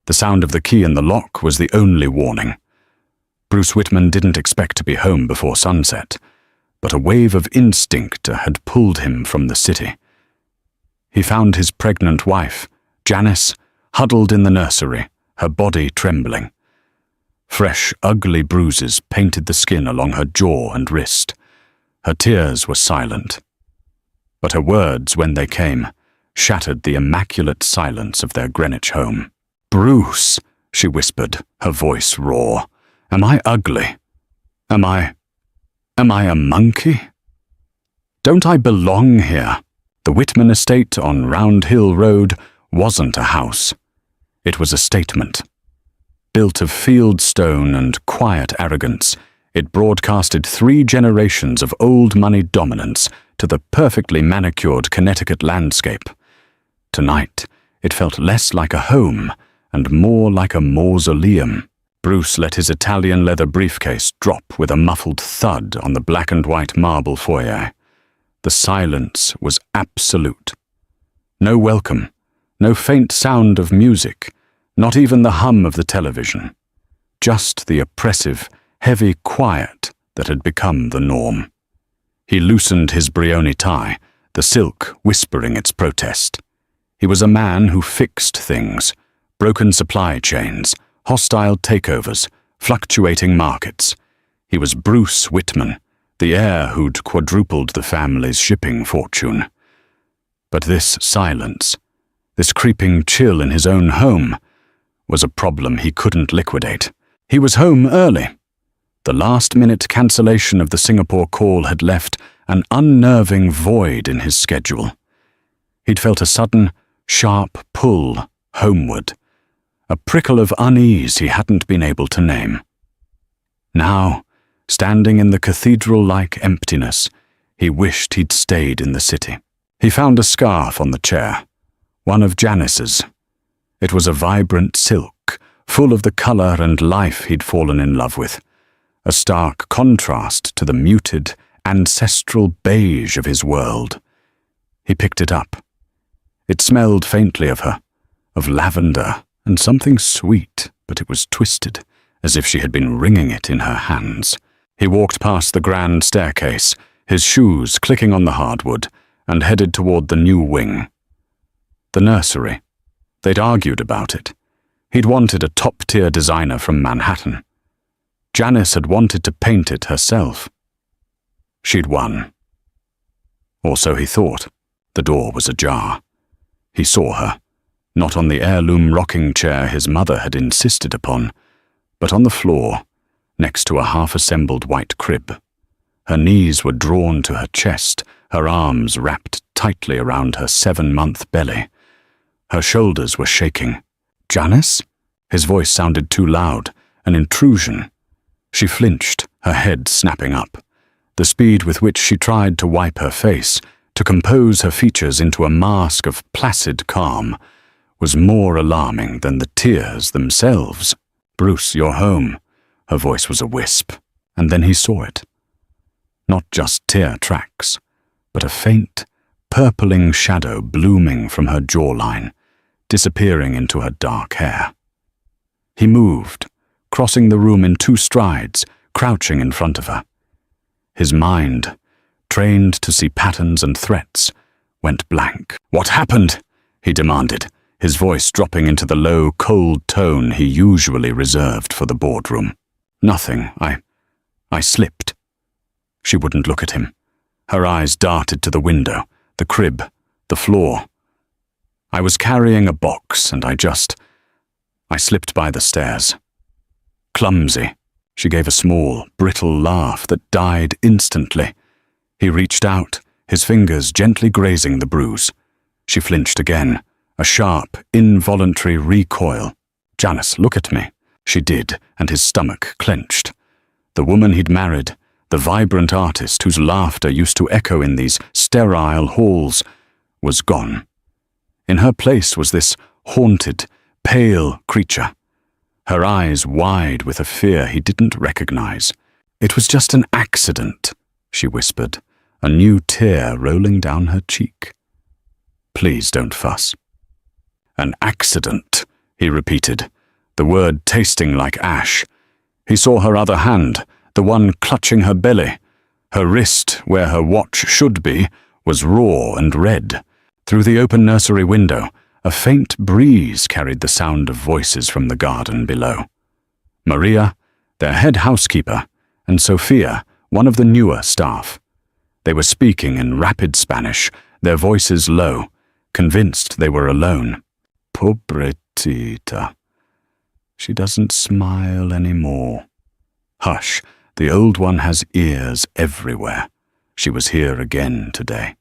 The sound of the key in the lock was the only warning. Bruce Whitman didn't expect to be home before sunset, but a wave of instinct had pulled him from the city. He found his pregnant wife, Janice, huddled in the nursery, her body trembling. Fresh, ugly bruises painted the skin along her jaw and wrist. Her tears were silent. But her words, when they came, shattered the immaculate silence of their Greenwich home. "Bruce," she whispered, her voice raw. "Am I ugly? Am I a monkey? Don't I belong here?" The Whitman estate on Round Hill Road wasn't a house. It was a statement. Built of field stone and quiet arrogance, it broadcasted 3 generations of old money dominance to the perfectly manicured Connecticut landscape. Tonight, it felt less like a home and more like a mausoleum. Bruce let his Italian leather briefcase drop with a muffled thud on the black and white marble foyer. The silence was absolute. No welcome, no faint sound of music, not even the hum of the television. Just the oppressive, heavy quiet that had become the norm. He loosened his Brioni tie, the silk whispering its protest. He was a man who fixed things, broken supply chains, hostile takeovers, fluctuating markets. He was Bruce Whitman, the heir who'd quadrupled the family's shipping fortune. But this silence, this creeping chill in his own home, was a problem he couldn't liquidate. He was home early. The last-minute cancellation of the Singapore call had left an unnerving void in his schedule. He'd felt a sudden, sharp pull homeward, a prickle of unease he hadn't been able to name. Now, standing in the cathedral-like emptiness, he wished he'd stayed in the city. He found a scarf on the chair, one of Janice's. It was a vibrant silk, full of the color and life he'd fallen in love with, a stark contrast to the muted, ancestral beige of his world. He picked it up. It smelled faintly of her, of lavender and something sweet, but it was twisted, as if she had been wringing it in her hands. He walked past the grand staircase, his shoes clicking on the hardwood, and headed toward the new wing. The nursery. They'd argued about it. He'd wanted a top-tier designer from Manhattan. Janice had wanted to paint it herself. She'd won. Or so he thought. The door was ajar. He saw her, not on the heirloom rocking chair his mother had insisted upon, but on the floor, next to a half-assembled white crib. Her knees were drawn to her chest, her arms wrapped tightly around her 7-month belly. Her shoulders were shaking. "Janice?" His voice sounded too loud, an intrusion. She flinched, her head snapping up. The speed with which she tried to wipe her face, to compose her features into a mask of placid calm, was more alarming than the tears themselves. "Bruce, you're home." Her voice was a wisp, and then he saw it. Not just tear tracks, but a faint, purpling shadow blooming from her jawline, disappearing into her dark hair. He moved, crossing the room in 2 strides, crouching in front of her. His mind, trained to see patterns and threats, went blank. "What happened?" he demanded, his voice dropping into the low, cold tone he usually reserved for the boardroom. "Nothing. I slipped." She wouldn't look at him. Her eyes darted to the window, the crib, the floor. "I was carrying a box, and I slipped by the stairs." "Clumsy." She gave a small, brittle laugh that died instantly. He reached out, his fingers gently grazing the bruise. She flinched again, a sharp, involuntary recoil. "Janice, look at me." She did, and his stomach clenched. The woman he'd married, the vibrant artist whose laughter used to echo in these sterile halls, was gone. In her place was this haunted, pale creature, her eyes wide with a fear he didn't recognize. "It was just an accident," she whispered, a new tear rolling down her cheek. "Please don't fuss." "An accident," he repeated, the word tasting like ash. He saw her other hand, the one clutching her belly. Her wrist, where her watch should be, was raw and red. Through the open nursery window, a faint breeze carried the sound of voices from the garden below. Maria, their head housekeeper, and Sophia, one of the newer staff. They were speaking in rapid Spanish, their voices low, convinced they were alone. Pobrecita. She doesn't smile anymore. Hush, the old one has ears everywhere. She was here again today.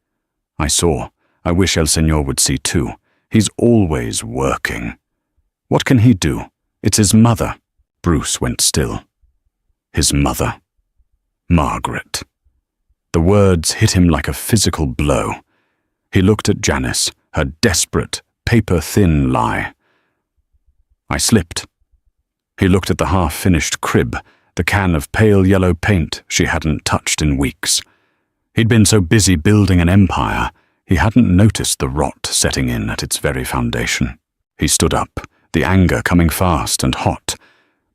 I saw. I wish El Señor would see too. He's always working. What can he do? It's his mother. Bruce went still. His mother. Margaret. The words hit him like a physical blow. He looked at Janice, her desperate, paper-thin lie. I slipped. He looked at the half-finished crib, the can of pale yellow paint she hadn't touched in weeks. He'd been so busy building an empire, he hadn't noticed the rot setting in at its very foundation. He stood up, the anger coming fast and hot,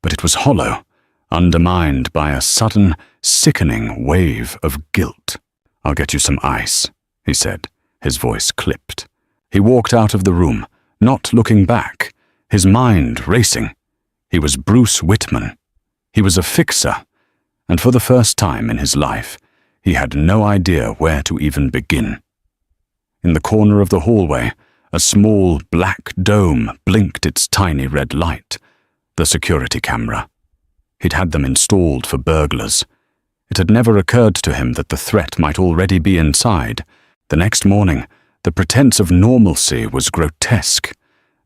but it was hollow, undermined by a sudden, sickening wave of guilt. "I'll get you some ice," he said, his voice clipped. He walked out of the room, not looking back, his mind racing. He was Bruce Whitman. He was a fixer, and for the first time in his life, he had no idea where to even begin. In the corner of the hallway, a small black dome blinked its tiny red light, the security camera. He'd had them installed for burglars. It had never occurred to him that the threat might already be inside. The next morning, the pretense of normalcy was grotesque.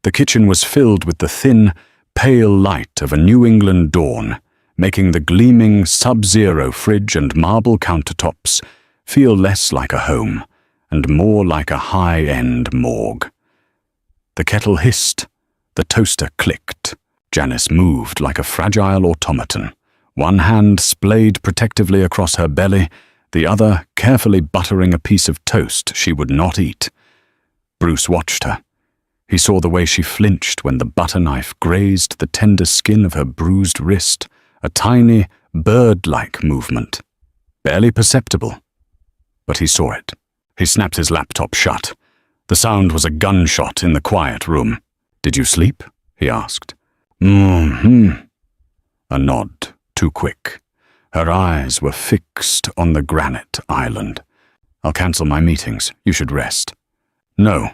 The kitchen was filled with the thin, pale light of a New England dawn, making the gleaming sub-zero fridge and marble countertops feel less like a home and more like a high-end morgue. The kettle hissed. The toaster clicked. Janice moved like a fragile automaton, one hand splayed protectively across her belly, the other carefully buttering a piece of toast she would not eat. Bruce watched her. He saw the way she flinched when the butter knife grazed the tender skin of her bruised wrist, a tiny, bird-like movement. Barely perceptible. But he saw it. He snapped his laptop shut. The sound was a gunshot in the quiet room. "Did you sleep?" he asked. A nod, too quick. Her eyes were fixed on the granite island. "I'll cancel my meetings. You should rest." "No.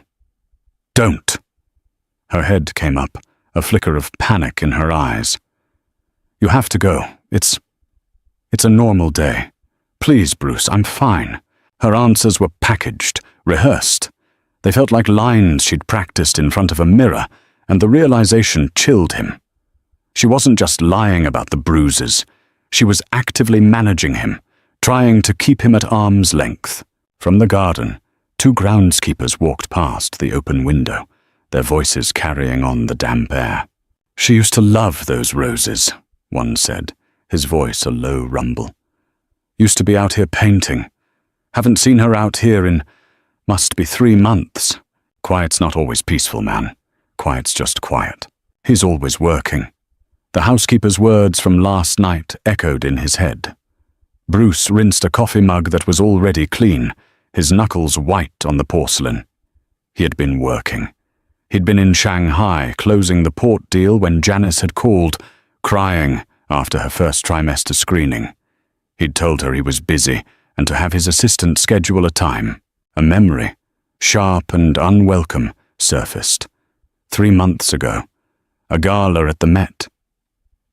Don't." Her head came up, a flicker of panic in her eyes. "You have to go. It's a normal day. Please, Bruce, I'm fine." Her answers were packaged, rehearsed. They felt like lines she'd practiced in front of a mirror, and the realization chilled him. She wasn't just lying about the bruises. She was actively managing him, trying to keep him at arm's length. From the garden, two groundskeepers walked past the open window, their voices carrying on the damp air. "She used to love those roses," one said, his voice a low rumble. "Used to be out here painting. Haven't seen her out here in, must be 3 months. Quiet's not always peaceful, man. Quiet's just quiet. He's always working." The housekeeper's words from last night echoed in his head. Bruce rinsed a coffee mug that was already clean, his knuckles white on the porcelain. He had been working. He'd been in Shanghai closing the port deal when Janice had called, crying after her first trimester screening. He'd told her he was busy and to have his assistant schedule a time. A memory, sharp and unwelcome, surfaced. 3 months ago, a gala at the Met.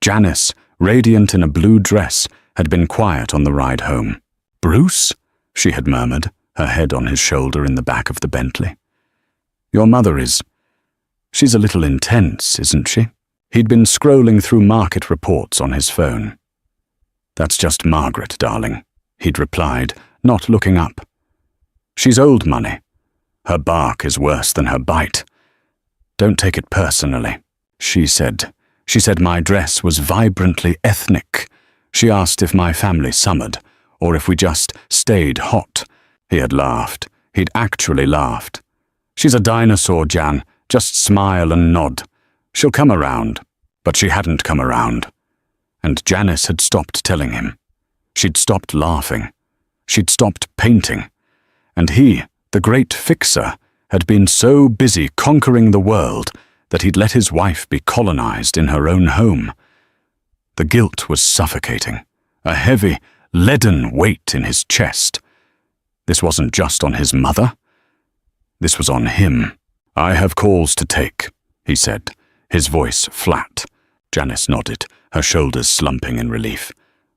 Janice, radiant in a blue dress, had been quiet on the ride home. "Bruce?" she had murmured, her head on his shoulder in the back of the Bentley. "Your mother she's a little intense, isn't she?" He'd been scrolling through market reports on his phone. "That's just Margaret, darling," he'd replied, not looking up. "She's old money. Her bark is worse than her bite. Don't take it personally," she said. She said my dress was vibrantly ethnic. She asked if my family summered, or if we just stayed hot. He had laughed. He'd actually laughed. "She's a dinosaur, Jan. Just smile and nod. She'll come around." But she hadn't come around, and Janice had stopped telling him. She'd stopped laughing. She'd stopped painting. And he, the great fixer, had been so busy conquering the world that he'd let his wife be colonized in her own home. The guilt was suffocating, a heavy, leaden weight in his chest. This wasn't just on his mother. This was on him. "I have calls to take," he said, his voice flat. Janice nodded, her shoulders slumping in relief.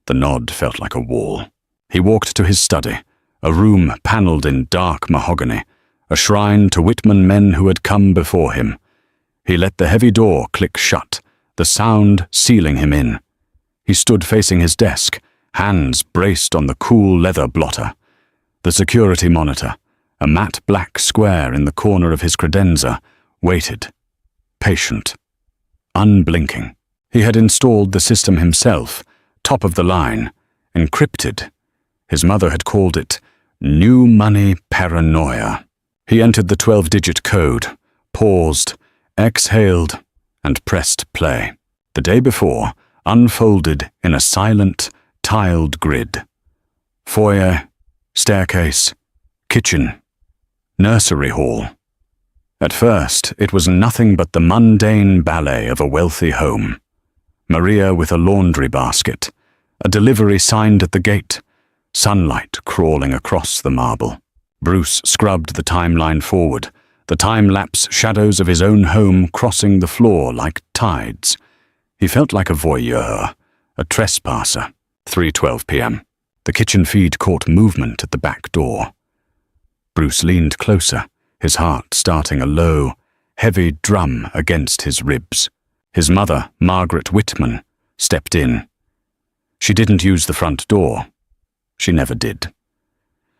The nod felt like a wall. He walked to his study, a room panelled in dark mahogany, a shrine to Whitman men who had come before him. He let the heavy door click shut, the sound sealing him in. He stood facing his desk, hands braced on the cool leather blotter. The security monitor, a matte black square in the corner of his credenza, waited, patient, unblinking. He had installed the system himself, top of the line, encrypted. His mother had called it new money paranoia. He entered the 12-digit code, paused, exhaled, and pressed play. The day before, unfolded in a silent, tiled grid. Foyer, staircase, kitchen, nursery hall. At first, it was nothing but the mundane ballet of a wealthy home. Maria with a laundry basket, a delivery signed at the gate, sunlight crawling across the marble. Bruce scrubbed the timeline forward, the time-lapse shadows of his own home crossing the floor like tides. He felt like a voyeur, a trespasser. 3:12 p.m. The kitchen feed caught movement at the back door. Bruce leaned closer, his heart starting a low, heavy drum against his ribs. His mother, Margaret Whitman, stepped in. She didn't use the front door. She never did.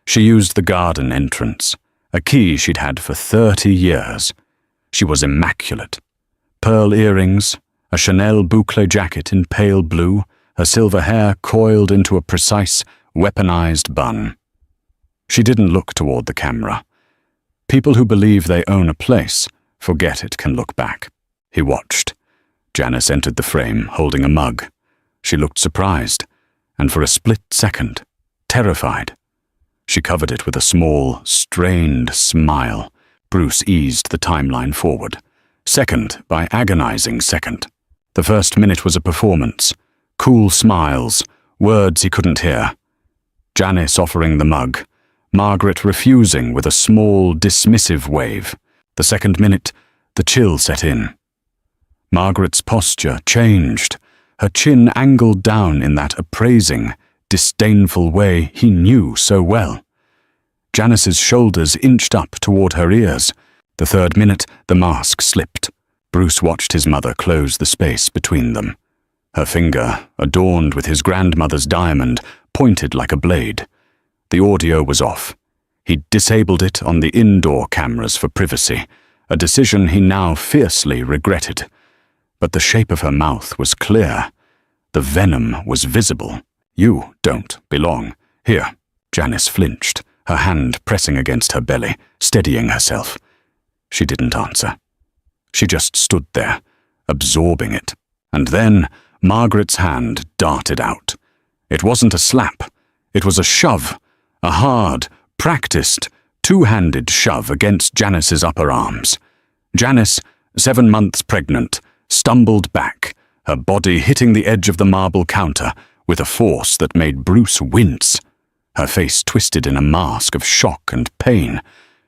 She used the garden entrance, a key she'd had for 30 years. She was immaculate. Pearl earrings, a Chanel boucle jacket in pale blue, her silver hair coiled into a precise, weaponized bun. She didn't look toward the camera. People who believe they own a place forget it can look back. He watched. Janice entered the frame, holding a mug. She looked surprised, and for a split second, terrified. She covered it with a small, strained smile. Bruce eased the timeline forward, second by agonizing second. The first minute was a performance. Cool smiles, words he couldn't hear. Janice offering the mug, Margaret refusing with a small, dismissive wave. The second minute, the chill set in. Margaret's posture changed, her chin angled down in that appraising, disdainful way he knew so well. Janice's shoulders inched up toward her ears. The third minute, the mask slipped. Bruce watched his mother close the space between them. Her finger, adorned with his grandmother's diamond, pointed like a blade. The audio was off. He'd disabled it on the indoor cameras for privacy, a decision he now fiercely regretted. But the shape of her mouth was clear. The venom was visible. "You don't belong here." Janice flinched, her hand pressing against her belly, steadying herself. She didn't answer. She just stood there, absorbing it. And then Margaret's hand darted out. It wasn't a slap. It was a shove, a hard, practiced, two-handed shove against Janice's upper arms. Janice, 7 months pregnant, stumbled back, her body hitting the edge of the marble counter with a force that made Bruce wince. Her face twisted in a mask of shock and pain.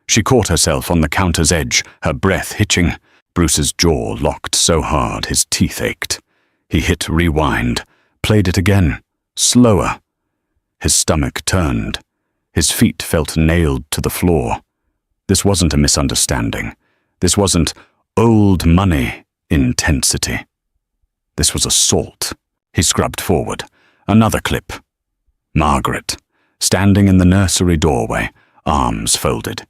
She caught herself on the counter's edge, her breath hitching. Bruce's jaw locked so hard his teeth ached. He hit rewind, played it again, slower. His stomach turned. His feet felt nailed to the floor. This wasn't a misunderstanding. This wasn't old money intensity. This was assault. He scrubbed forward. Another clip. Margaret, standing in the nursery doorway, arms folded.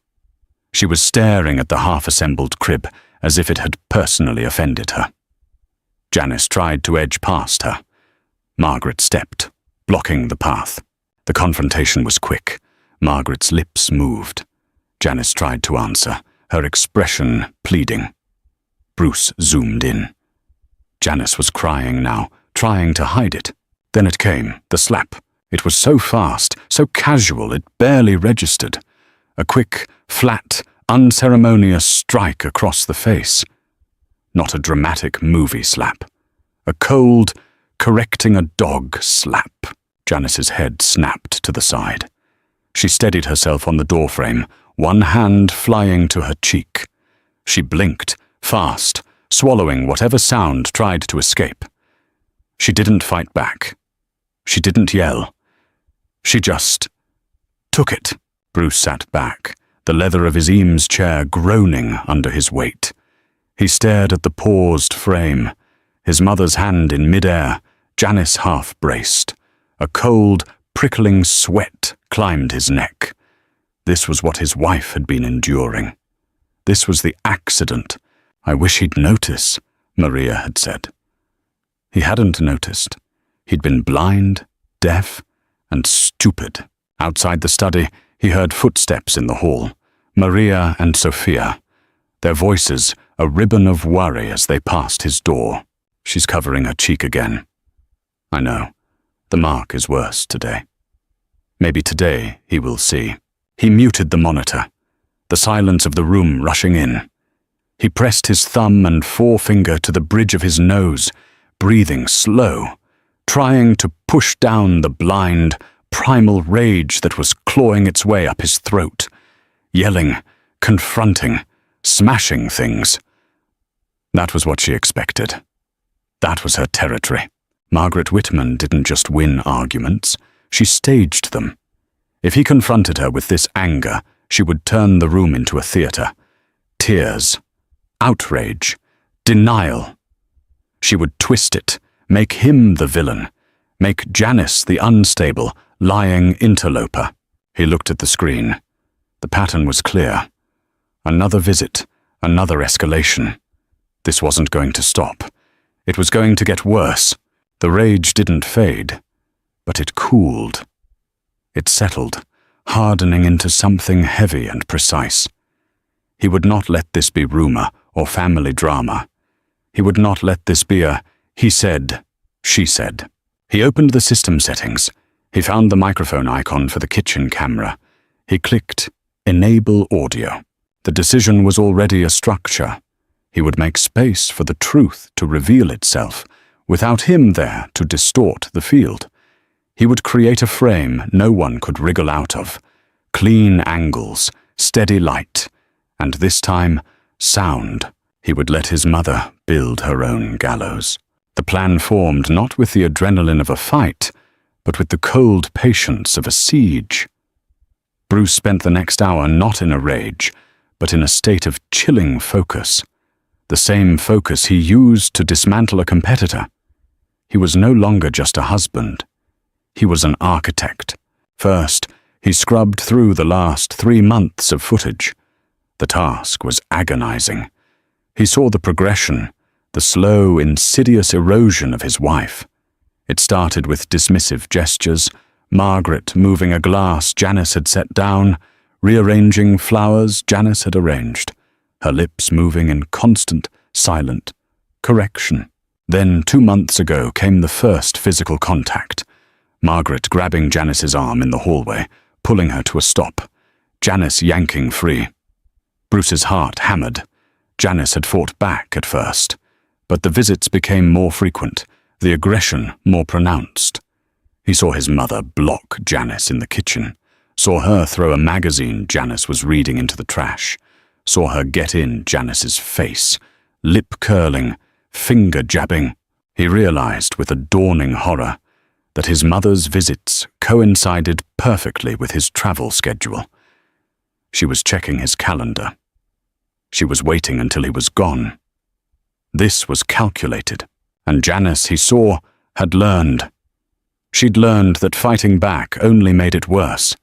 She was staring at the half-assembled crib as if it had personally offended her. Janice tried to edge past her. Margaret stepped, blocking the path. The confrontation was quick. Margaret's lips moved. Janice tried to answer, her expression pleading. Bruce zoomed in. Janice was crying now, trying to hide it. Then it came, the slap. It was so fast, so casual, it barely registered. A quick, flat, unceremonious strike across the face. Not a dramatic movie slap. A cold, correcting a dog slap. Janice's head snapped to the side. She steadied herself on the doorframe, one hand flying to her cheek. She blinked, fast, swallowing whatever sound tried to escape. She didn't fight back. She didn't yell. She just took it. Bruce sat back, the leather of his Eames chair groaning under his weight. He stared at the paused frame, his mother's hand in midair, Janice half-braced. A cold, prickling sweat climbed his neck. This was what his wife had been enduring. This was the accident. I wish he'd notice, Maria had said. He hadn't noticed. He'd been blind, deaf, and stupid. Outside the study, he heard footsteps in the hall. Maria and Sophia. Their voices a ribbon of worry as they passed his door. She's covering her cheek again. I know. The mark is worse today. Maybe today he will see. He muted the monitor, the silence of the room rushing in. He pressed his thumb and forefinger to the bridge of his nose, breathing slow, trying to push down the blind, primal rage that was clawing its way up his throat, yelling, confronting, smashing things. That was what she expected. That was her territory. Margaret Whitman didn't just win arguments, she staged them. If he confronted her with this anger, she would turn the room into a theater. Tears, outrage, denial. She would twist it, make him the villain, make Janice the unstable, lying interloper. He looked at the screen. The pattern was clear. Another visit, another escalation. This wasn't going to stop. It was going to get worse. The rage didn't fade, but it cooled. It settled, hardening into something heavy and precise. He would not let this be rumor or family drama. He would not let this be a he said, she said. He opened the system settings. He found the microphone icon for the kitchen camera. He clicked Enable Audio. The decision was already a structure. He would make space for the truth to reveal itself, without him there to distort the field. He would create a frame no one could wriggle out of. Clean angles, steady light, and this time, sound. He would let his mother build her own gallows. The plan formed not with the adrenaline of a fight, but with the cold patience of a siege. Bruce spent the next hour not in a rage, but in a state of chilling focus. The same focus he used to dismantle a competitor. He was no longer just a husband. He was an architect. First, he scrubbed through the last 3 months of footage. The task was agonizing. He saw the progression, the slow, insidious erosion of his wife. It started with dismissive gestures, Margaret moving a glass Janice had set down, rearranging flowers Janice had arranged, her lips moving in constant, silent correction. Then 2 months ago came the first physical contact. Margaret grabbing Janice's arm in the hallway, pulling her to a stop, Janice yanking free. Bruce's heart hammered. Janice had fought back at first, but the visits became more frequent, the aggression more pronounced. He saw his mother block Janice in the kitchen, saw her throw a magazine Janice was reading into the trash, saw her get in Janice's face, lip curling, finger jabbing. He realized with a dawning horror that his mother's visits coincided perfectly with his travel schedule. She was checking his calendar. She was waiting until he was gone. This was calculated, and Janice, he saw, had learned. She'd learned that fighting back only made it worse.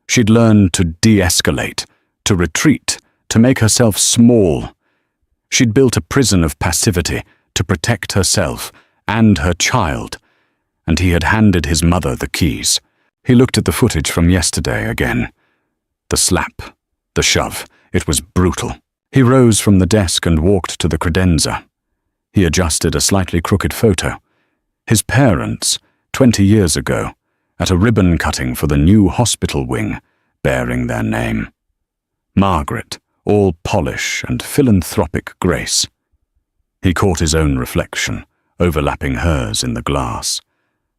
She'd learned to de-escalate, to retreat, to make herself small. She'd built a prison of passivity to protect herself and her child, and he had handed his mother the keys. He looked at the footage from yesterday again. The slap, the shove, it was brutal. He rose from the desk and walked to the credenza. He adjusted a slightly crooked photo. His parents, 20 years ago, at a ribbon cutting for the new hospital wing, bearing their name. Margaret, all polish and philanthropic grace. He caught his own reflection, overlapping hers in the glass.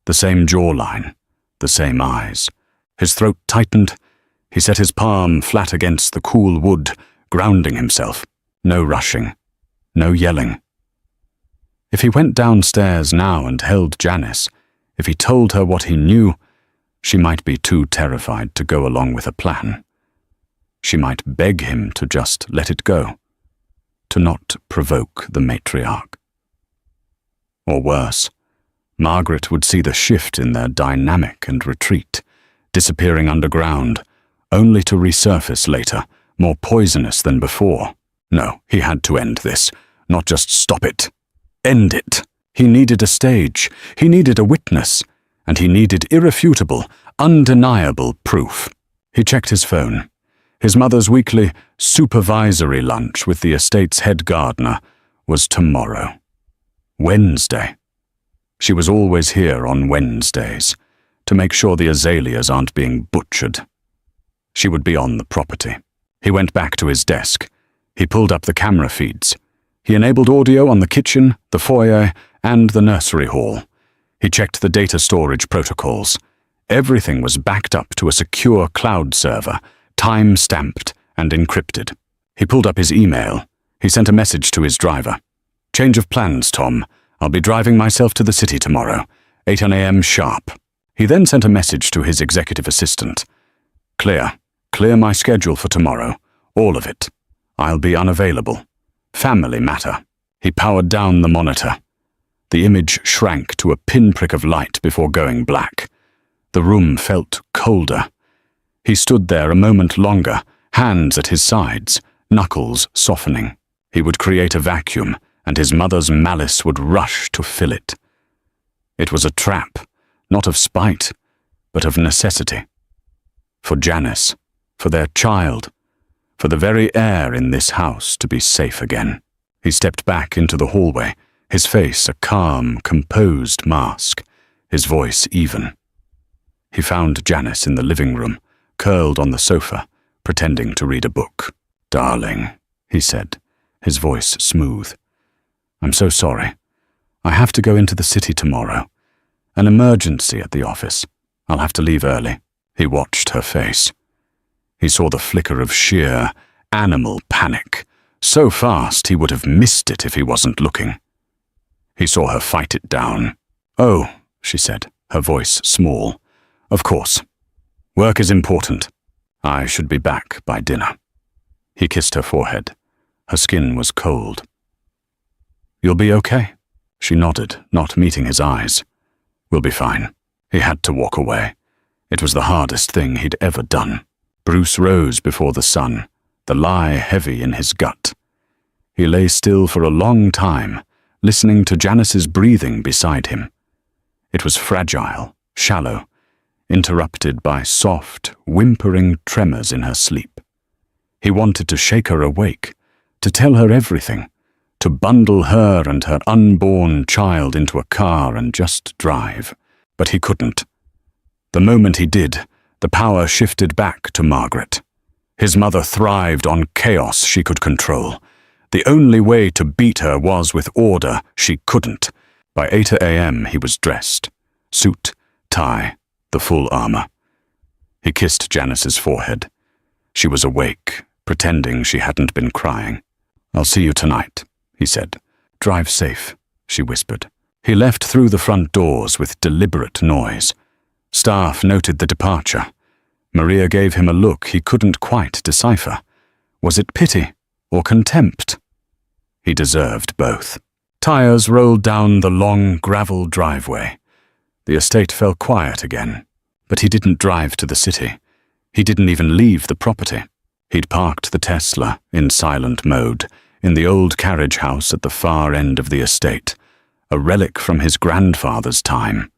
The same jawline, the same eyes. His throat tightened. He set his palm flat against the cool wood, grounding himself. No rushing, no yelling. If he went downstairs now and held Janice, if he told her what he knew, she might be too terrified to go along with a plan. She might beg him to just let it go, to not provoke the matriarch. Or worse, Margaret would see the shift in their dynamic and retreat, disappearing underground, only to resurface later, more poisonous than before. No, he had to end this, not just stop it. End it. He needed a stage, he needed a witness, and he needed irrefutable, undeniable proof. He checked his phone. His mother's weekly supervisory lunch with the estate's head gardener was tomorrow. Wednesday. She was always here on Wednesdays, to make sure the azaleas aren't being butchered. She would be on the property. He went back to his desk. He pulled up the camera feeds. He enabled audio on the kitchen, the foyer, and the nursery hall. He checked the data storage protocols. Everything was backed up to a secure cloud server, time-stamped and encrypted. He pulled up his email. He sent a message to his driver. "Change of plans, Tom. I'll be driving myself to the city tomorrow, 8 a.m. sharp." He then sent a message to his executive assistant. Clear my schedule for tomorrow, all of it. I'll be unavailable. Family matter." He powered down the monitor. The image shrank to a pinprick of light before going black. The room felt colder. He stood there a moment longer, hands at his sides, knuckles softening. He would create a vacuum, and his mother's malice would rush to fill it. It was a trap, not of spite, but of necessity. For Janice, for their child, for the very air in this house to be safe again. He stepped back into the hallway, his face a calm, composed mask, his voice even. He found Janice in the living room, curled on the sofa, pretending to read a book. "Darling," he said, his voice smooth. "I'm so sorry. I have to go into the city tomorrow. An emergency at the office. I'll have to leave early." He watched her face. He saw the flicker of sheer, animal panic, so fast he would have missed it if he wasn't looking. He saw her fight it down. "Oh," she said, her voice small. "Of course. Work is important. I should be back by dinner." He kissed her forehead. Her skin was cold. "You'll be okay?" She nodded, not meeting his eyes. "We'll be fine." He had to walk away. It was the hardest thing he'd ever done. Bruce rose before the sun, the lie heavy in his gut. He lay still for a long time, listening to Janice's breathing beside him. It was fragile, shallow, interrupted by soft, whimpering tremors in her sleep. He wanted to shake her awake, to tell her everything, to bundle her and her unborn child into a car and just drive. But he couldn't. The moment he did, the power shifted back to Margaret. His mother thrived on chaos she could control. The only way to beat her was with order she couldn't. By 8 a.m. he was dressed. Suit, tie, the full armor. He kissed Janice's forehead. She was awake, pretending she hadn't been crying. "I'll see you tonight," he said. "Drive safe," she whispered. He left through the front doors with deliberate noise. Staff noted the departure. Maria gave him a look he couldn't quite decipher. Was it pity or contempt? He deserved both. Tires rolled down the long gravel driveway. The estate fell quiet again, but he didn't drive to the city. He didn't even leave the property. He'd parked the Tesla in silent mode in the old carriage house at the far end of the estate, a relic from his grandfather's time.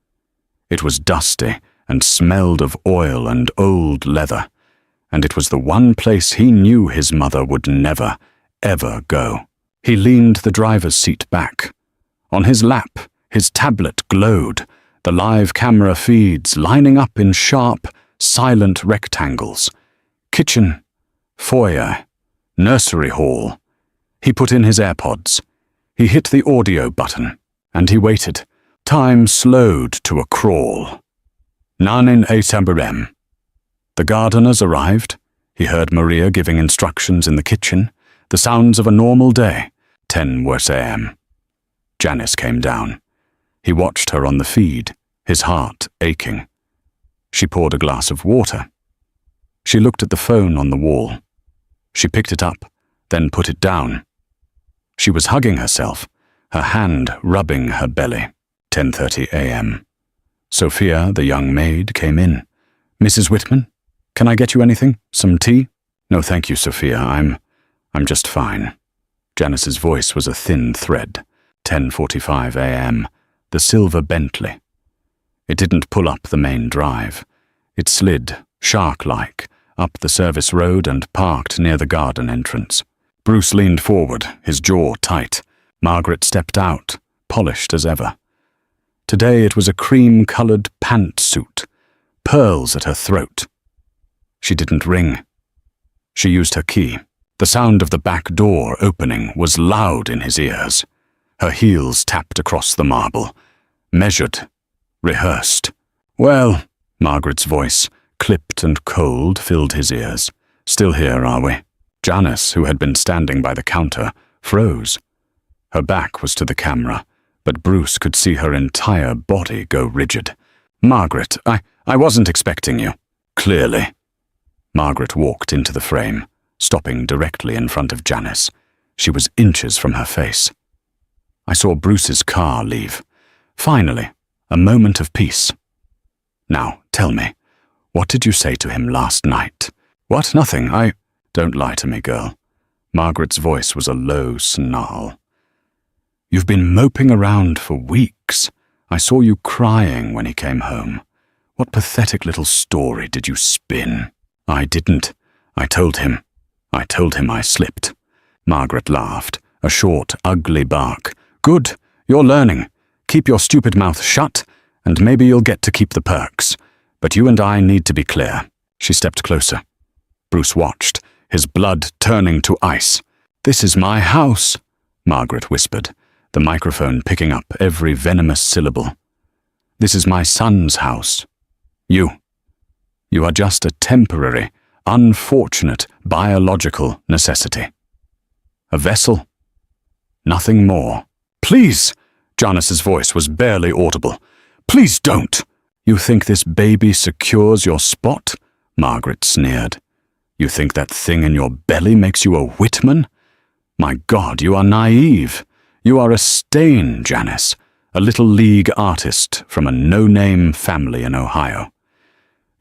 It was dusty and smelled of oil and old leather, and it was the one place he knew his mother would never, ever go. He leaned the driver's seat back, On his lap, his tablet glowed, the live camera feeds lining up in sharp, silent rectangles. Kitchen, foyer, nursery hall. He put in his AirPods. He hit the audio button, and he waited. Time slowed to a crawl. 9 a.m. The gardeners arrived. He heard Maria giving instructions in the kitchen. The sounds of a normal day. 10 a.m. Janice came down. He watched her on the feed, his heart aching. She poured a glass of water. She looked at the phone on the wall. She picked it up, then put it down. She was hugging herself, her hand rubbing her belly. 10:30 a.m. Sophia, the young maid, came in. "Mrs. Whitman, can I get you anything? Some tea?" "No, thank you, Sophia. I'm just fine." Janice's voice was a thin thread. 10:45 a.m. The silver Bentley. It didn't pull up the main drive. It slid, shark-like, up the service road and parked near the garden entrance. Bruce leaned forward, his jaw tight. Margaret stepped out, polished as ever. Today it was a cream-colored pantsuit, pearls at her throat. She didn't ring. She used her key. The sound of the back door opening was loud in his ears. Her heels tapped across the marble, measured, rehearsed. "Well," Margaret's voice, clipped and cold, filled his ears. "Still here, are we?" Janice, who had been standing by the counter, froze. Her back was to the camera, but Bruce could see her entire body go rigid. "Margaret, I wasn't expecting you." "Clearly." Margaret walked into the frame, stopping directly in front of Janice. She was inches from her face. I saw Bruce's car leave. Finally, a moment of peace. "Now, tell me, what did you say to him last night?" "What? Nothing. Don't lie to me, girl." Margaret's voice was a low snarl. "You've been moping around for weeks. I saw you crying when he came home. What pathetic little story did you spin?" "I didn't. I told him I slipped." Margaret laughed, a short, ugly bark. "Good, you're learning. Keep your stupid mouth shut, and maybe you'll get to keep the perks. But you and I need to be clear." She stepped closer. Bruce watched, his blood turning to ice. "This is my house," Margaret whispered, the microphone picking up every venomous syllable. "This is my son's house. You are just a temporary, unfortunate biological necessity. A vessel. Nothing more." "Please!" Janice's voice was barely audible. "Please don't!" "You think this baby secures your spot?" Margaret sneered. "You think that thing in your belly makes you a Whitman? My God, you are naive. You are a stain, Janice, a little league artist from a no-name family in Ohio.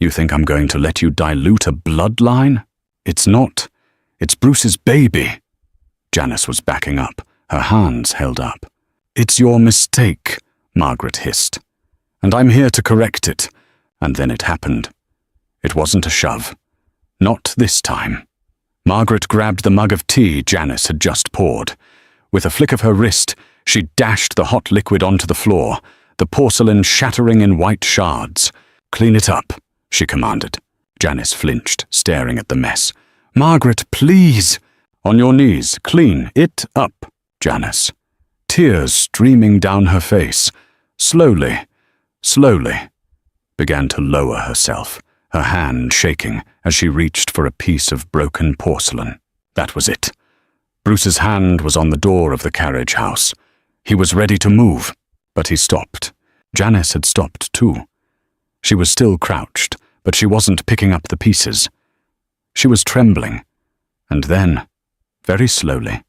You think I'm going to let you dilute a bloodline? It's not. It's Bruce's baby." Janice was backing up, her hands held up. "It's your mistake," Margaret hissed. "And I'm here to correct it." And then it happened. It wasn't a shove. Not this time. Margaret grabbed the mug of tea Janice had just poured. With a flick of her wrist, she dashed the hot liquid onto the floor, the porcelain shattering in white shards. "Clean it up," she commanded. Janice flinched, staring at the mess. "Margaret, please!" "On your knees, clean it up, Janice." Tears streaming down her face, slowly, began to lower herself, her hand shaking as she reached for a piece of broken porcelain. That was it. Bruce's hand was on the door of the carriage house. He was ready to move, but he stopped. Janice had stopped too. She was still crouched, but she wasn't picking up the pieces. She was trembling, and then, very slowly,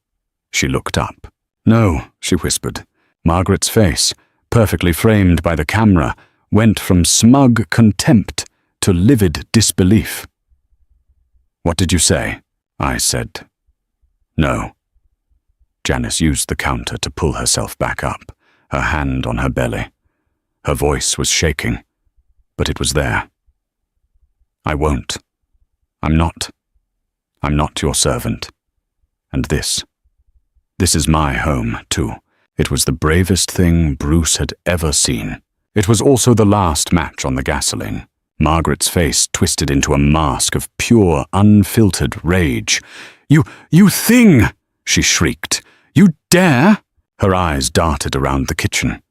she looked up. "No," she whispered. Margaret's face, perfectly framed by the camera, went from smug contempt to livid disbelief. "What did you say?" I said. "No." Janice used the counter to pull herself back up, her hand on her belly. Her voice was shaking, but it was there. "I won't. I'm not. I'm not your servant. And this is my home, too. It was the bravest thing Bruce had ever seen. It was also the last match on the gasoline. Margaret's face twisted into a mask of pure, unfiltered rage. You thing!" she shrieked. "You dare?" Her eyes darted around the kitchen.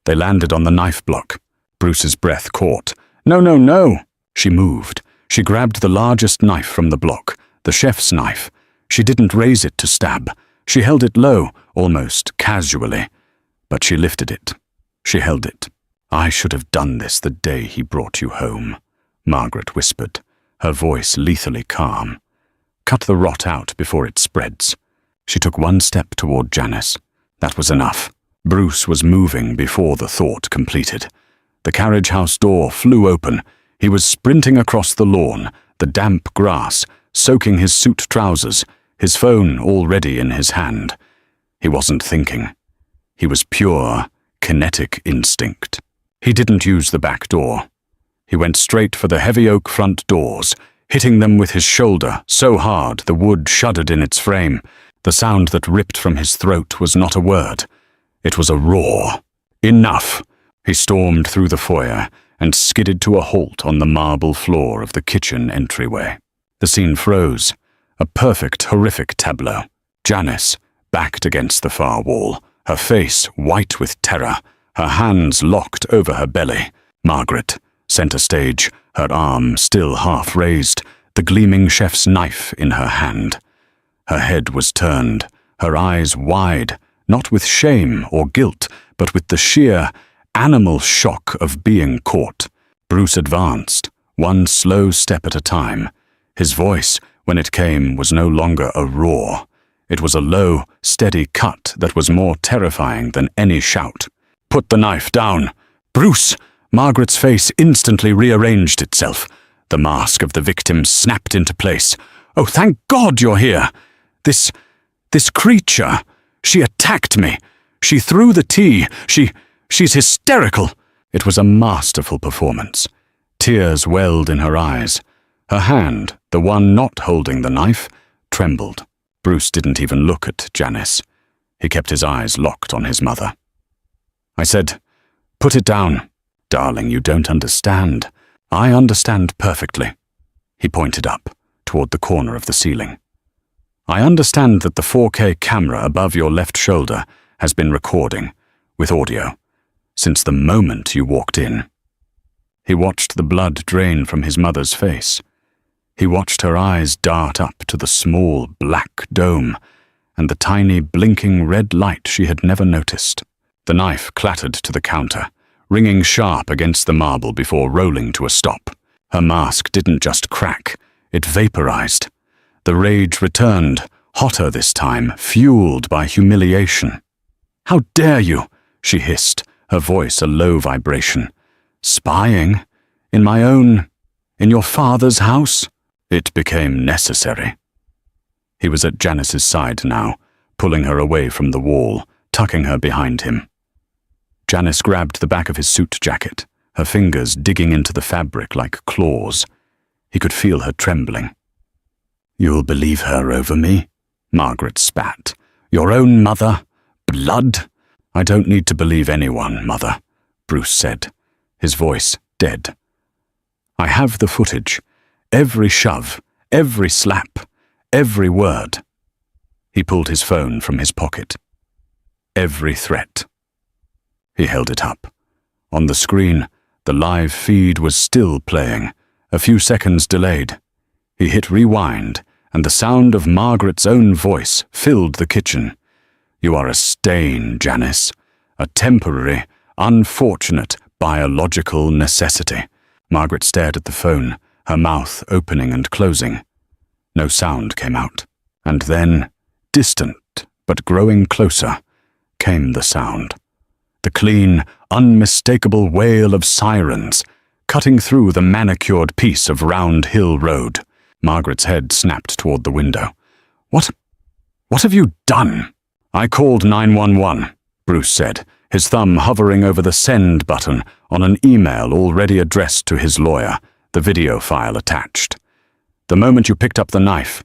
They landed on the knife block. Bruce's breath caught. "No, no, no!" She moved. She grabbed the largest knife from the block, the chef's knife. She didn't raise it to stab. She held it low, almost casually. But she lifted it. She held it. "I should have done this the day he brought you home," Margaret whispered, her voice lethally calm. "Cut the rot out before it spreads." She took one step toward Janice. That was enough. Bruce was moving before the thought completed. The carriage house door flew open. He was sprinting across the lawn, the damp grass, soaking his suit trousers, his phone already in his hand. He wasn't thinking. He was pure, kinetic instinct. He didn't use the back door. He went straight for the heavy oak front doors, hitting them with his shoulder so hard the wood shuddered in its frame. The sound that ripped from his throat was not a word. It was a roar. Enough! He stormed through the foyer and skidded to a halt on the marble floor of the kitchen entryway. The scene froze. A perfect, horrific tableau. Janice, backed against the far wall, her face white with terror, her hands locked over her belly. Margaret, center stage, her arm still half raised, the gleaming chef's knife in her hand. Her head was turned, her eyes wide, not with shame or guilt, but with the sheer, animal shock of being caught. Bruce advanced, one slow step at a time. His voice, when it came, was no longer a roar. It was a low, steady cut that was more terrifying than any shout. "Put the knife down!" "Bruce!" Margaret's face instantly rearranged itself. The mask of the victim snapped into place. "Oh, thank God you're here! This creature, she attacked me. She threw the tea. She's hysterical." It was a masterful performance. Tears welled in her eyes. Her hand, the one not holding the knife, trembled. Bruce didn't even look at Janice. He kept his eyes locked on his mother. I said, "Put it down." "Darling, you don't understand." "I understand perfectly." He pointed up, toward the corner of the ceiling. "I understand that the 4K camera above your left shoulder has been recording, with audio, since the moment you walked in." He watched the blood drain from his mother's face. He watched her eyes dart up to the small black dome and the tiny blinking red light she had never noticed. The knife clattered to the counter, ringing sharp against the marble before rolling to a stop. Her mask didn't just crack, it vaporized. The rage returned, hotter this time, fueled by humiliation. "How dare you?" she hissed, her voice a low vibration. "Spying? In your father's house?" It became necessary. He was at Janice's side now, pulling her away from the wall, tucking her behind him. Janice grabbed the back of his suit jacket, her fingers digging into the fabric like claws. He could feel her trembling. "You'll believe her over me?" Margaret spat. "Your own mother? Blood?" "I don't need to believe anyone, Mother," Bruce said, his voice dead. "I have the footage. Every shove, every slap, every word." He pulled his phone from his pocket. Every threat. He held it up. On the screen, the live feed was still playing, a few seconds delayed. He hit rewind, and the sound of Margaret's own voice filled the kitchen. "You are a stain, Janice. A temporary, unfortunate, biological necessity." Margaret stared at the phone, her mouth opening and closing. No sound came out. And then, distant but growing closer, came the sound. The clean, unmistakable wail of sirens, cutting through the manicured piece of Round Hill Road. Margaret's head snapped toward the window. What have you done?" "I called 911, Bruce said, his thumb hovering over the send button on an email already addressed to his lawyer, the video file attached. "The moment you picked up the knife,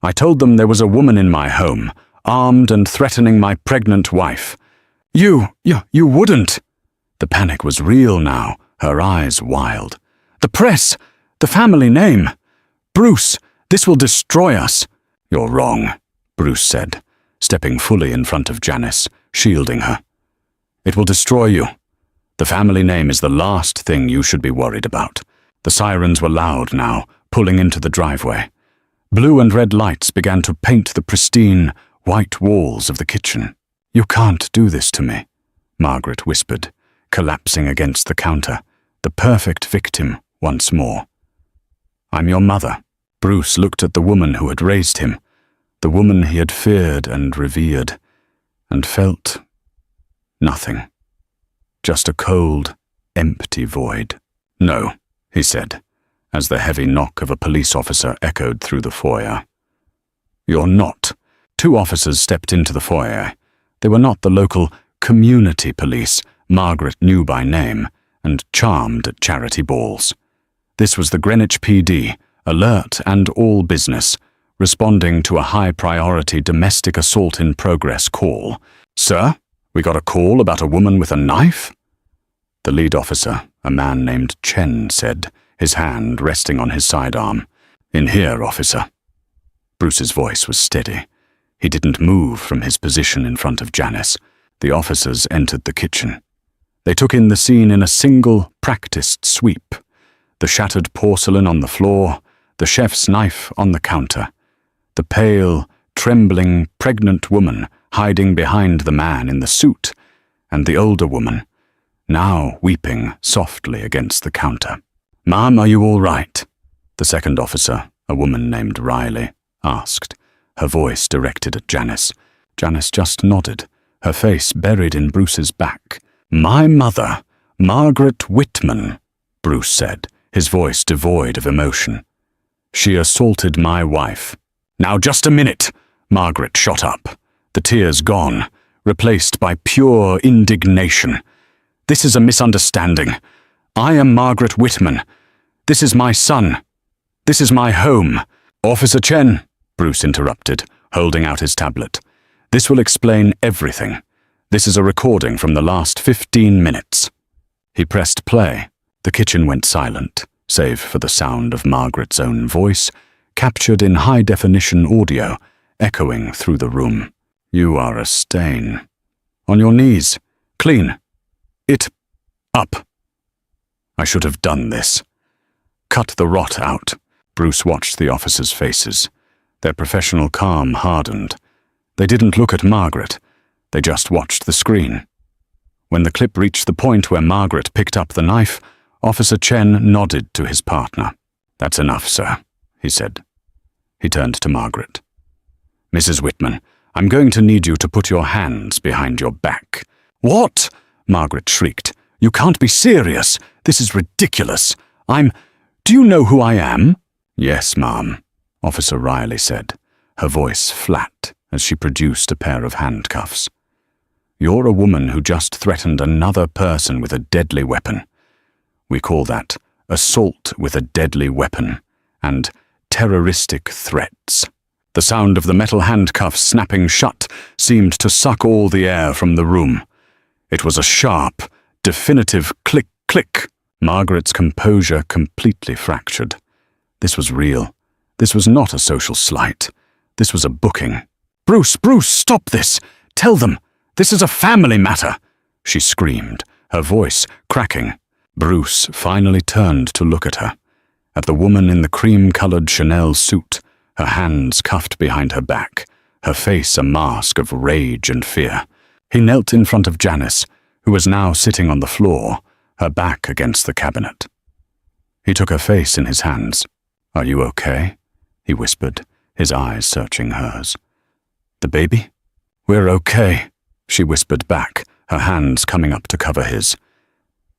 I told them there was a woman in my home, armed and threatening my pregnant wife. You wouldn't." The panic was real now, her eyes wild. "The press! The family name! Bruce, this will destroy us." "You're wrong," Bruce said, stepping fully in front of Janice, shielding her. "It will destroy you. The family name is the last thing you should be worried about." The sirens were loud now, pulling into the driveway. Blue and red lights began to paint the pristine, white walls of the kitchen. "You can't do this to me," Margaret whispered, collapsing against the counter, the perfect victim once more. "I'm your mother." Bruce looked at the woman who had raised him, the woman he had feared and revered, and felt nothing. Just a cold, empty void. "No," he said, as the heavy knock of a police officer echoed through the foyer. "You're not." 2 officers stepped into the foyer. They were not the local community police Margaret knew by name and charmed at charity balls. This was the Greenwich PD, alert and all business, responding to a high-priority domestic assault in progress call. "Sir, we got a call about a woman with a knife?" The lead officer, a man named Chen, said, his hand resting on his sidearm. "In here, officer." Bruce's voice was steady. He didn't move from his position in front of Janice. The officers entered the kitchen. They took in the scene in a single, practiced sweep. The shattered porcelain on the floor, the chef's knife on the counter, the pale, trembling, pregnant woman hiding behind the man in the suit, and the older woman, now weeping softly against the counter. "Ma'am, are you all right?" the second officer, a woman named Riley, asked, her voice directed at Janice. Janice just nodded, her face buried in Bruce's back. "My mother, Margaret Whitman," Bruce said, his voice devoid of emotion. "She assaulted my wife." "Now just a minute," Margaret shot up, the tears gone, replaced by pure indignation. "This is a misunderstanding. I am Margaret Whitman. This is my son. This is my home." "Officer Chen," Bruce interrupted, holding out his tablet. "This will explain everything. This is a recording from the last 15 minutes. He pressed play. The kitchen went silent, save for the sound of Margaret's own voice, captured in high-definition audio, echoing through the room. "You are a stain. On your knees. Clean. It up. I should have done this. Cut the rot out." Bruce watched the officers' faces. Their professional calm hardened. They didn't look at Margaret. They just watched the screen. When the clip reached the point where Margaret picked up the knife, Officer Chen nodded to his partner. "That's enough, sir," he said. He turned to Margaret. "Mrs. Whitman, I'm going to need you to put your hands behind your back." "What?" Margaret shrieked. "You can't be serious. This is ridiculous. Do you know who I am?" "Yes, ma'am," Officer Riley said, her voice flat as she produced a pair of handcuffs. "You're a woman who just threatened another person with a deadly weapon. We call that assault with a deadly weapon and terroristic threats." The sound of the metal handcuffs snapping shut seemed to suck all the air from the room. It was a sharp, definitive click-click. Margaret's composure completely fractured. This was real. This was not a social slight. This was a booking. Bruce, stop this! Tell them! This is a family matter!" she screamed, her voice cracking. Bruce finally turned to look at her, at the woman in the cream-colored Chanel suit, her hands cuffed behind her back, her face a mask of rage and fear. He knelt in front of Janice, who was now sitting on the floor, her back against the cabinet. He took her face in his hands. "Are you okay?" he whispered, his eyes searching hers. "The baby?" "We're okay," she whispered back, her hands coming up to cover his.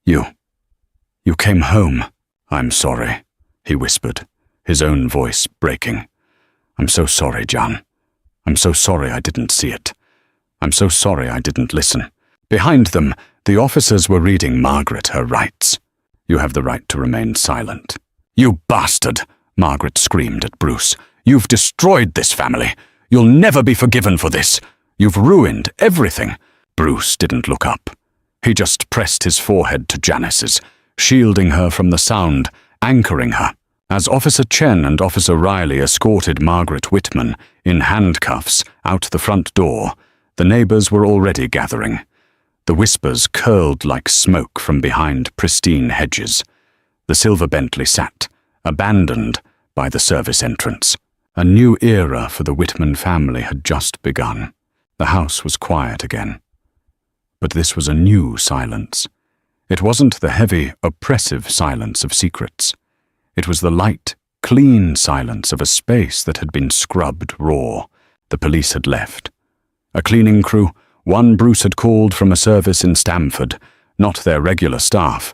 You came home." "I'm sorry," he whispered, his own voice breaking. "I'm so sorry, Jan. I'm so sorry I didn't see it. I'm so sorry I didn't listen." Behind them, the officers were reading Margaret her rights. "You have the right to remain silent." "You bastard!" Margaret screamed at Bruce. "You've destroyed this family. You'll never be forgiven for this. You've ruined everything. Bruce didn't look up. He just pressed his forehead to Janice's, shielding her from the sound, anchoring her. As Officer Chen and Officer Riley escorted Margaret Whitman in handcuffs out the front door, the neighbors were already gathering. The whispers curled like smoke from behind pristine hedges. The silver Bentley sat, abandoned, by the service entrance. A new era for the Whitman family had just begun. The house was quiet again. But this was a new silence. It wasn't the heavy, oppressive silence of secrets. It was the light, clean silence of a space that had been scrubbed raw. The police had left. A cleaning crew, one Bruce had called from a service in Stamford, not their regular staff,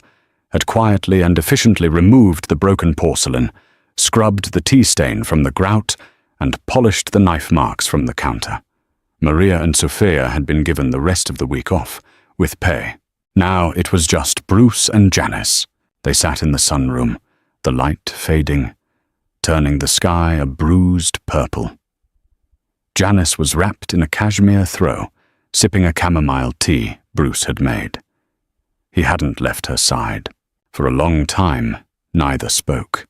had quietly and efficiently removed the broken porcelain, scrubbed the tea stain from the grout, and polished the knife marks from the counter. Maria and Sophia had been given the rest of the week off, with pay. Now it was just Bruce and Janice. They sat in the sunroom, the light fading, turning the sky a bruised purple. Janice was wrapped in a cashmere throw, sipping a chamomile tea Bruce had made. He hadn't left her side. For a long time, neither spoke.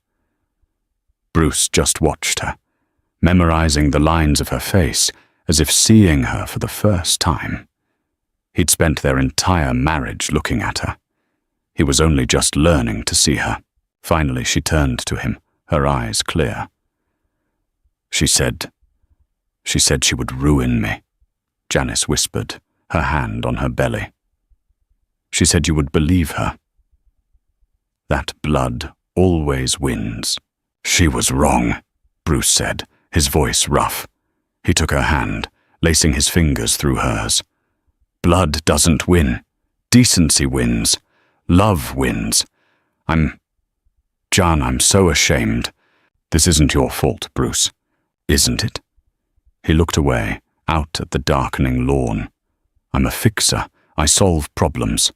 Bruce just watched her, memorizing the lines of her face as if seeing her for the first time. He'd spent their entire marriage looking at her. He was only just learning to see her. Finally, she turned to him, her eyes clear. She said she would ruin me, Janice whispered, her hand on her belly. She said you would believe her. That blood always wins. She was wrong, Bruce said, his voice rough. He took her hand, lacing his fingers through hers. Blood doesn't win. Decency wins. Love wins. John, I'm so ashamed. This isn't your fault, Bruce. Isn't it? He looked away, out at the darkening lawn. I'm a fixer. I solve problems.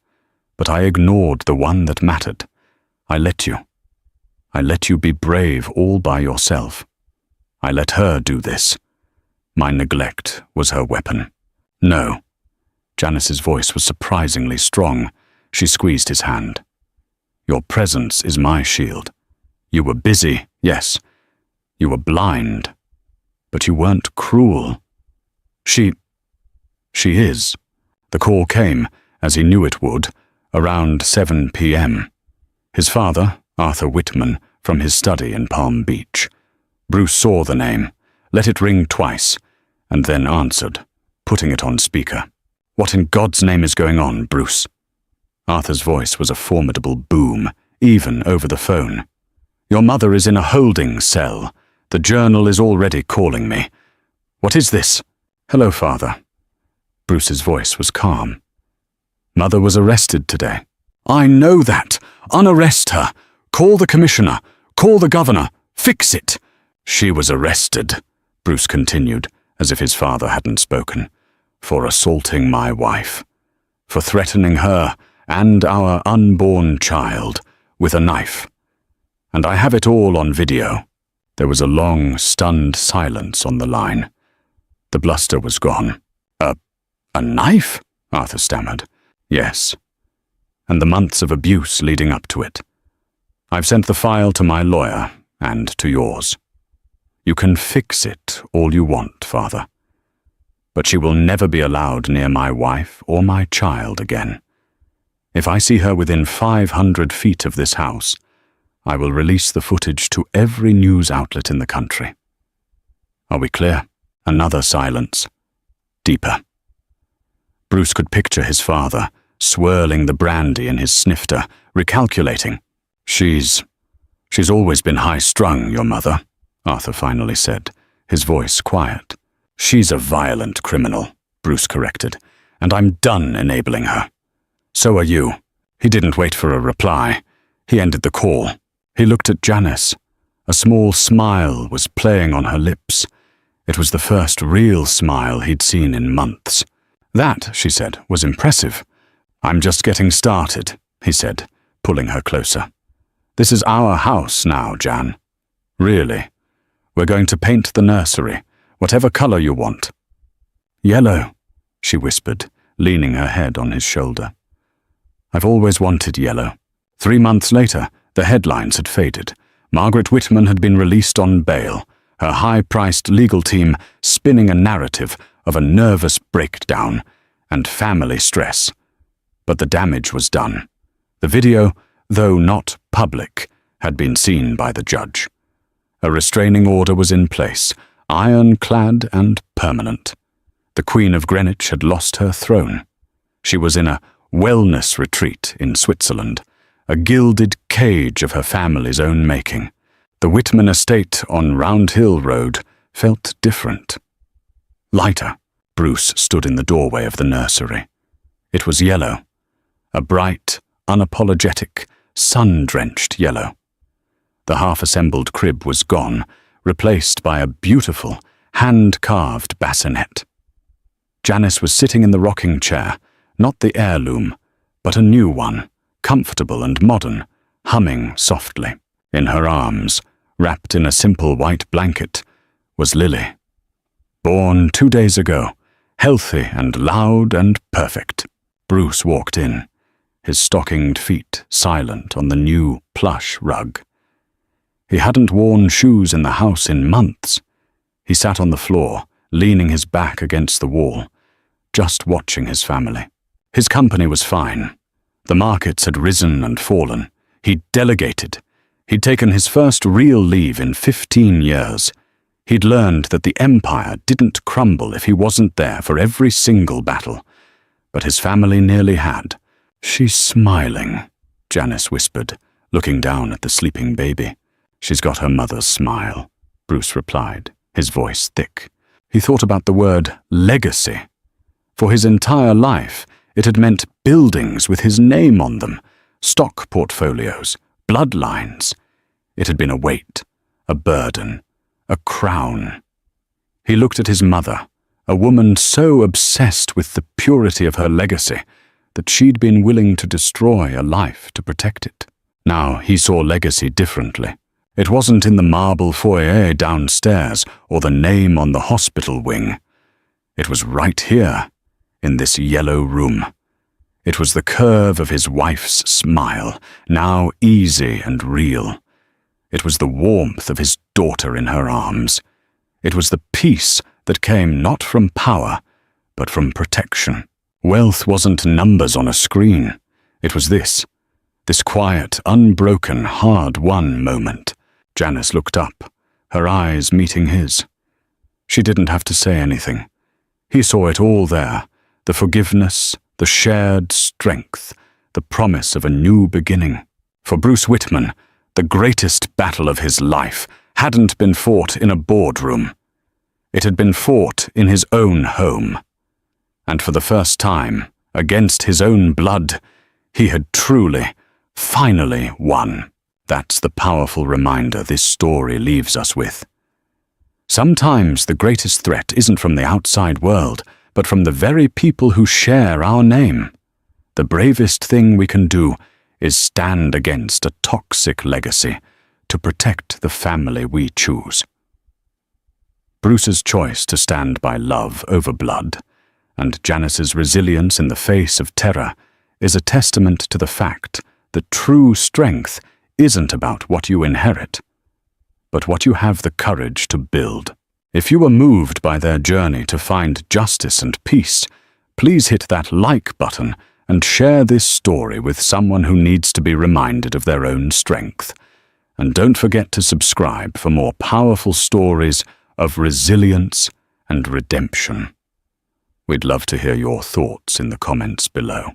But I ignored the one that mattered. I let you be brave all by yourself. I let her do this. My neglect was her weapon. No. Janice's voice was surprisingly strong. She squeezed his hand. Your presence is my shield. You were busy, yes. You were blind. But you weren't cruel. She is. The call came, as he knew it would, around 7 p.m. His father, Arthur Whitman, from his study in Palm Beach. Bruce saw the name, let it ring twice, and then answered, putting it on speaker. What in God's name is going on, Bruce? Arthur's voice was a formidable boom, even over the phone. Your mother is in a holding cell. The Journal is already calling me. What is this? Hello, Father. Bruce's voice was calm. Mother was arrested today. I know that. Unarrest her. Call the commissioner. Call the governor. Fix it. She was arrested, Bruce continued, as if his father hadn't spoken, for assaulting my wife, for threatening her and our unborn child with a knife. And I have it all on video. There was a long, stunned silence on the line. The bluster was gone. A knife? Arthur stammered. Yes. And the months of abuse leading up to it. I've sent the file to my lawyer and to yours. You can fix it all you want, Father. But she will never be allowed near my wife or my child again. If I see her within 500 feet of this house, I will release the footage to every news outlet in the country. Are we clear? Another silence. Deeper. Bruce could picture his father, swirling the brandy in his snifter, recalculating. She's always been high-strung, your mother, Arthur finally said, his voice quiet. She's a violent criminal, Bruce corrected, and I'm done enabling her. So are you. He didn't wait for a reply. He ended the call. He looked at Janice. A small smile was playing on her lips. It was the first real smile he'd seen in months. That, she said, was impressive. I'm just getting started, he said, pulling her closer. This is our house now, Jan. Really. We're going to paint the nursery, whatever color you want. Yellow, she whispered, leaning her head on his shoulder. "I've always wanted yellow." 3 months later, the headlines had faded. Margaret Whitman had been released on bail, her high-priced legal team spinning a narrative of a nervous breakdown and family stress. But the damage was done. The video, though not public, had been seen by the judge. A restraining order was in place, ironclad and permanent. The Queen of Greenwich had lost her throne. She was in a wellness retreat in Switzerland, a gilded cage of her family's own making. The Whitman estate on Round Hill Road felt different. Lighter, Bruce stood in the doorway of the nursery. It was yellow, a bright, unapologetic, sun-drenched yellow. The half-assembled crib was gone, replaced by a beautiful, hand-carved bassinet. Janice was sitting in the rocking chair, not the heirloom, but a new one, comfortable and modern, humming softly. In her arms, wrapped in a simple white blanket, was Lily. Born 2 days ago, healthy and loud and perfect. Bruce walked in, his stockinged feet silent on the new plush rug. He hadn't worn shoes in the house in months. He sat on the floor, leaning his back against the wall, just watching his family. His company was fine. The markets had risen and fallen. He'd delegated. He'd taken his first real leave in 15 years. He'd learned that the empire didn't crumble if he wasn't there for every single battle. But his family nearly had. "She's smiling," Janice whispered, looking down at the sleeping baby. "She's got her mother's smile," Bruce replied, his voice thick. He thought about the word legacy. For his entire life, it had meant buildings with his name on them, stock portfolios, bloodlines. It had been a weight, a burden, a crown. He looked at his mother, a woman so obsessed with the purity of her legacy that she'd been willing to destroy a life to protect it. Now he saw legacy differently. It wasn't in the marble foyer downstairs or the name on the hospital wing. It was right here, in this yellow room. It was the curve of his wife's smile, now easy and real. It was the warmth of his daughter in her arms. It was the peace that came not from power, but from protection. Wealth wasn't numbers on a screen. It was this quiet, unbroken, hard-won moment. Janice looked up, her eyes meeting his. She didn't have to say anything. He saw it all there, the forgiveness, the shared strength, the promise of a new beginning. For Bruce Whitman, the greatest battle of his life hadn't been fought in a boardroom. It had been fought in his own home. And for the first time, against his own blood, he had truly, finally won. That's the powerful reminder this story leaves us with. Sometimes the greatest threat isn't from the outside world, but from the very people who share our name. The bravest thing we can do is stand against a toxic legacy to protect the family we choose. Bruce's choice to stand by love over blood, and Janice's resilience in the face of terror, is a testament to the fact that true strength isn't about what you inherit, but what you have the courage to build. If you were moved by their journey to find justice and peace, please hit that like button and share this story with someone who needs to be reminded of their own strength. And don't forget to subscribe for more powerful stories of resilience and redemption. We'd love to hear your thoughts in the comments below.